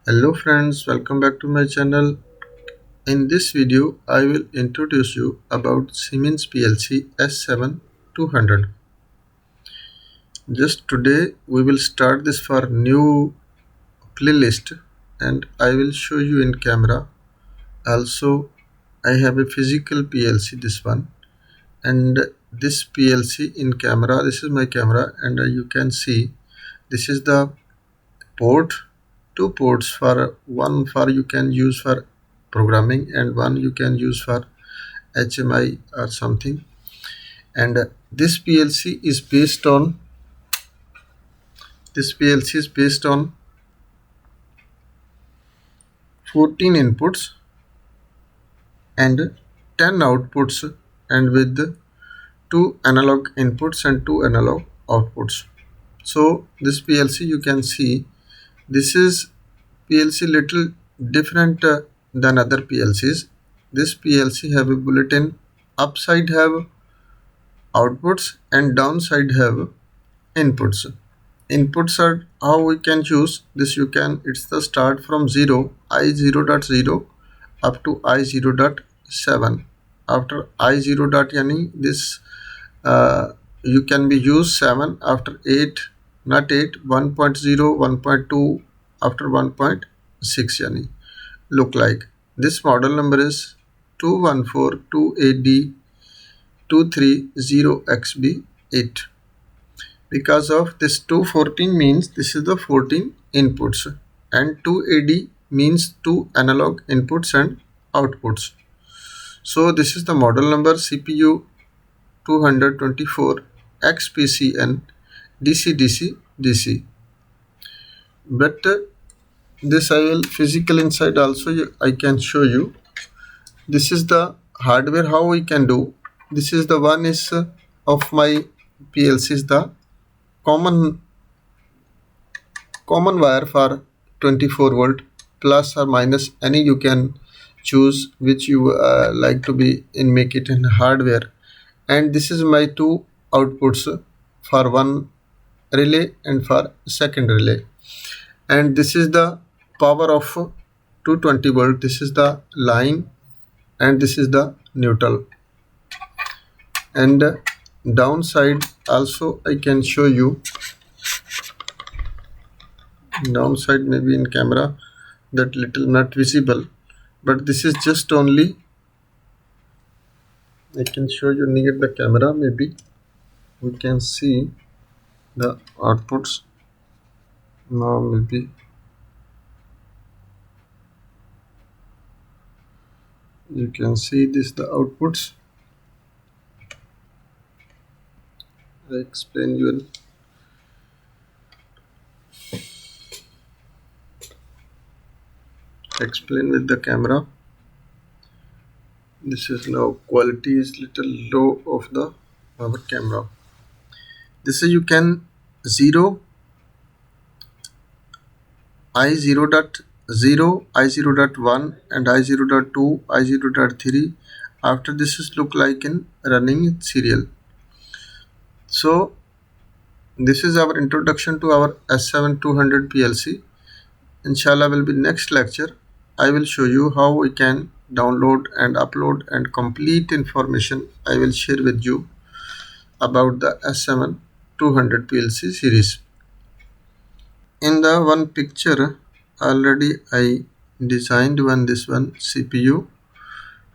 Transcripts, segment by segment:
Hello friends, welcome back to my channel. In this video, I will introduce you about Siemens PLC S7-200. Just today, we will start this for new playlist and I will show you in camera. Also, I have a physical PLC, this one, and this PLC in camera, this is my camera and you can see this is the port, two ports, for one for you can use for programming and one you can use for HMI or something. And this PLC is based on 14 inputs and 10 outputs, and with two analog inputs and two analog outputs. So this PLC, you can see this is PLC little different than other PLCs. This PLC have a bulletin, upside have outputs and downside have inputs. Inputs are how we can choose this. You can, it's the start from 0, I0.0 up to I0.7. After I0 dot yani this you can be used 7, after 8 not 8, 1.0, 1.2, after 1.6 yani look like. This model number is 2142AD 230XB8. Because of this 214 means this is the 14 inputs and 2AD means two analog inputs and outputs. So this is the model number CPU 224 XPCN DC DC DC. But this I will physical inside also I can show you. This is the hardware how we can do. This is the one is of my PLC is the common wire for 24 volt plus or minus, any you can choose which you like to be in, make it in hardware. And this is my two outputs for one relay and for second relay. And this is the power of 220 volt. This is the line and this is the neutral. And downside also I can show you. Downside maybe in camera that little not visible, but this is just only I can show you near the camera. Maybe we can see the outputs now. Maybe you can see this the outputs. I explain you with the camera. This is now quality is little low of the our camera. This is you can 0 I0.0 I0.1 and I0.2 I0.3. after this is look like in running serial. So this is our introduction to our S7-200 PLC. Inshallah will be next lecture. I will show you how we can download and upload and complete information I will share with you about the S7-200 PLC series. In the one picture already I designed this one CPU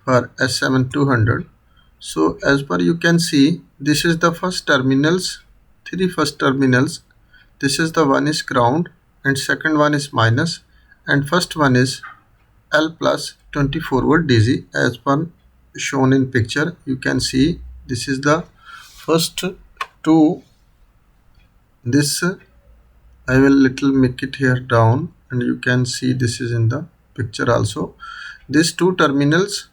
for S7-200. So as per you can see, this is the first terminals, three first terminals. This is the one is ground and second one is minus and first one is L plus 24 volt DC as per shown in picture. You can see this is the first two. This I will little make it here down and you can see this is in the picture also. These two terminals,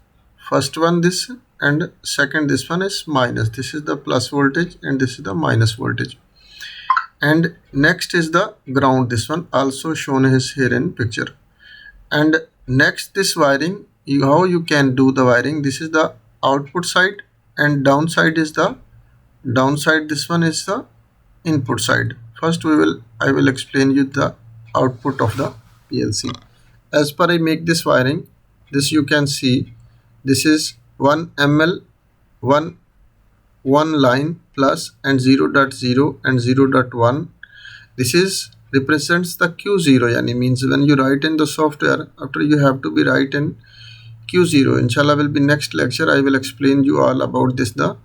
first one this and second this one is minus. This is the plus voltage and this is the minus voltage. And next is the ground. This one also shown is here in picture. And next this wiring, how you can do the wiring. This is the output side and downside is the downside. This one is the input side. First I will explain you the output of the PLC. As per I make this wiring, this you can see, this is 1 ml, 1 line plus and 0.0 and 0.1. This is represents the Q0, yani means when you write in the software, after you have to be write in Q0. Inshallah will be next lecture. I will explain you all about this the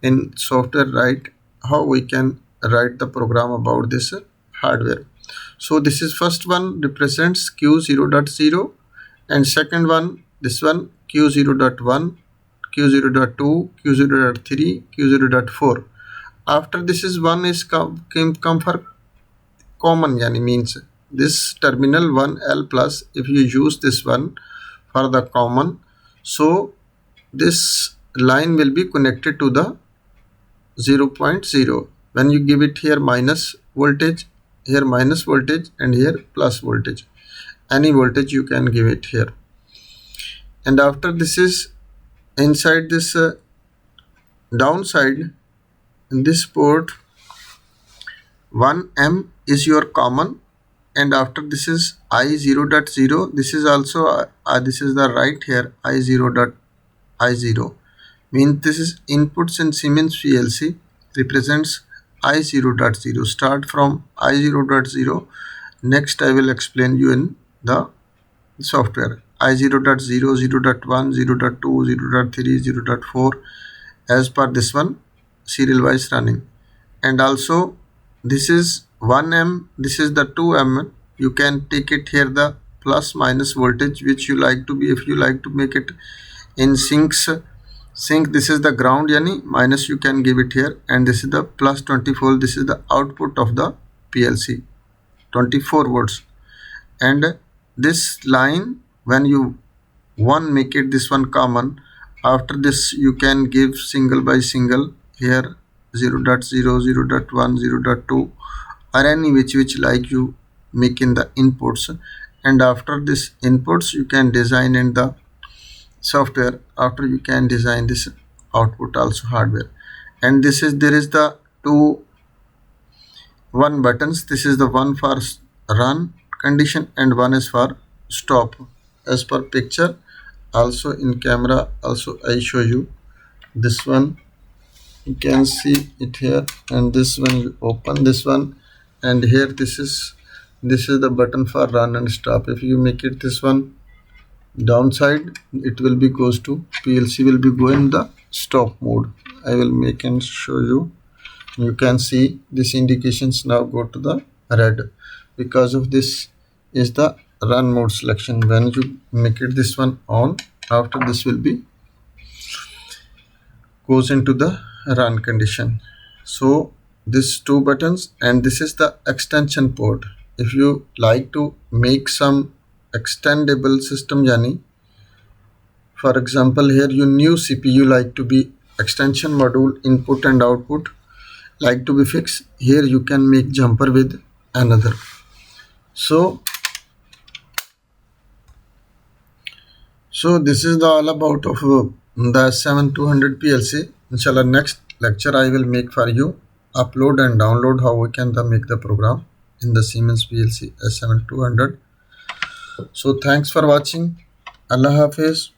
in software, right, how we can write the program about this hardware. So this is first one represents Q0.0 and second one, this one Q0.1, Q0.2, Q0.3, Q0.4. After this is one is come for common, yani means this terminal 1L plus, if you use this one for the common, so this line will be connected to the 0.0. When you give it here minus voltage, here minus voltage, and here plus voltage, any voltage you can give it here. And after this is inside this downside, in this port 1M is your common, and after this is I0.0. This is also this is the right here I0.I0, means this is inputs in Siemens PLC represents I0.0. Start from I0.0. Next I will explain you in the software. I0.0, 0.1, 0.2, 0.3, 0.4 as per this one serial wise running. And also this is 1M, this is the 2M. You can take it here the plus minus voltage which you like to be. If you like to make it in sync, this is the ground, yani minus you can give it here, and this is the plus 24. This is the output of the PLC, 24 volts. And this line, when you one make it this one common, after this you can give single by single here 0.0, 0.1, 0.2, or any which like you make in the inputs. And after this inputs you can design in the software. After you can design this output also hardware. And this is, there is the one buttons. This is the one for run condition and one is for stop, as per picture. Also in camera also I show you this one, you can see it here, and this one you open this one, and here this is the button for run and stop. If you make it this one downside, it will be goes to PLC will be going the stop mode. I will make and show you. You can see this indications now go to the red, because of this is the run mode selection. When you make it this one on, after this will be goes into the run condition. So this two buttons, and this is the extension port. If you like to make some extendable system, yani for example here you new CPU like to be extension module input and output like to be fixed, here you can make jumper with another. So this is the all about of the S7-200 PLC. Inshallah next lecture I will make for you upload and download how we can make the program in the Siemens PLC S7-200. So thanks for watching. Allah Hafiz.